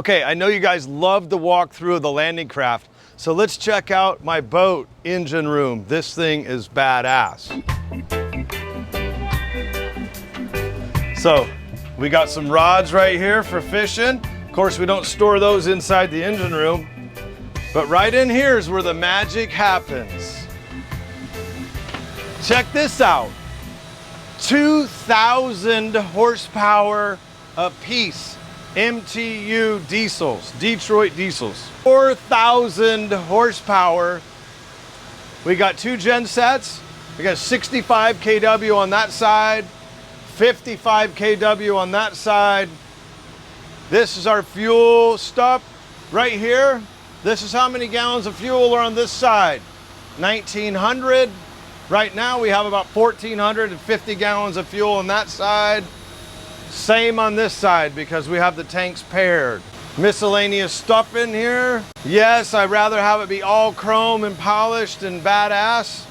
Okay, I know you guys love the walkthrough of the landing craft, so let's check out my boat engine room. This thing is badass. So, we got some rods right here for fishing. Of course, we don't store those inside the engine room, but right in here is where the magic happens. Check this out. 2,000 horsepower apiece. MTU diesels, Detroit diesels. 4,000 horsepower. We got two gen sets. We got 65 kW on that side, 55 kW on that side. This is our fuel stuff right here. This is how many gallons of fuel are on this side. 1,900. Right now we have about 1,450 gallons of fuel on that side. Same on this side because we have the tanks paired. Miscellaneous stuff in here. Yes, I'd rather have it be all chrome and polished and badass,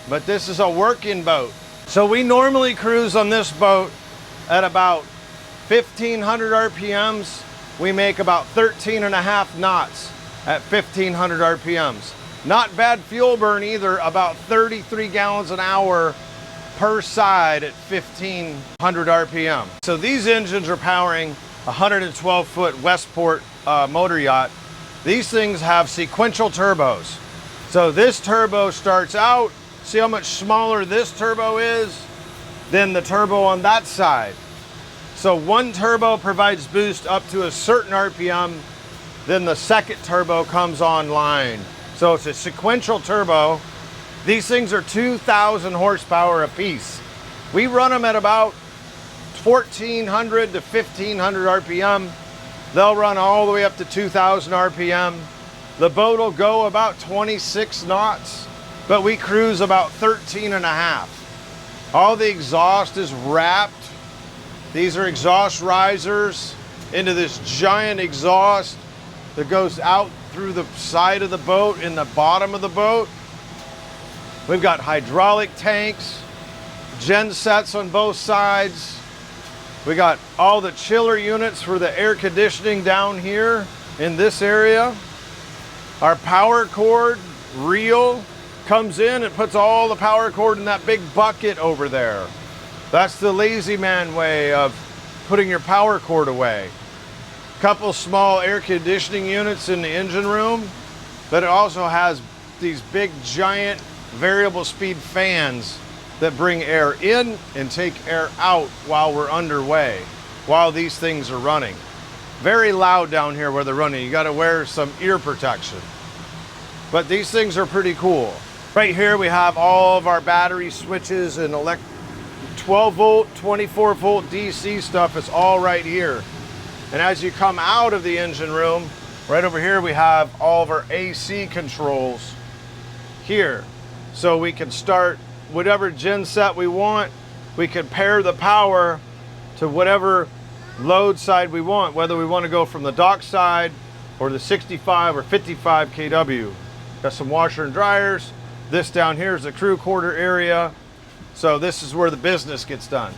but this is a working boat. So we normally cruise on this boat at about 1,500 RPMs. We make about 13.5 knots at 1,500 RPMs. Not bad fuel burn either, about 33 gallons an hour per side at 1,500 RPM. So these engines are powering a 112-foot Westport motor yacht. These things have sequential turbos. So this turbo starts out, see how much smaller this turbo is than the turbo on that side. So one turbo provides boost up to a certain RPM, then the second turbo comes online. So it's a sequential turbo. These things are 2,000 horsepower apiece. We run them at about 1,400 to 1,500 RPM. They'll run all the way up to 2,000 RPM. The boat will go about 26 knots, but we cruise about 13.5. All the exhaust is wrapped. These are exhaust risers into this giant exhaust that goes out through the side of the boat in the bottom of the boat. We've got hydraulic tanks, gen sets on both sides. We got all the chiller units for the air conditioning down here in this area. Our power cord reel comes in and puts all the power cord in that big bucket over there. That's the lazy man way of putting your power cord away. Couple small air conditioning units in the engine room, but it also has these big giant variable speed fans that bring air in and take air out while we're underway, while these things are running. Very loud down here where they're running. You gotta wear some ear protection. But these things are pretty cool. Right here we have all of our battery switches and 12 volt, 24 volt DC stuff. It's all right here. And as you come out of the engine room, right over here we have all of our AC controls here. So we can start whatever gen set we want. We can pair the power to whatever load side we want, whether we want to go from the dock side or the 65 or 55 kW. Got some washer and dryers. This down here is the crew quarter area. So this is where the business gets done.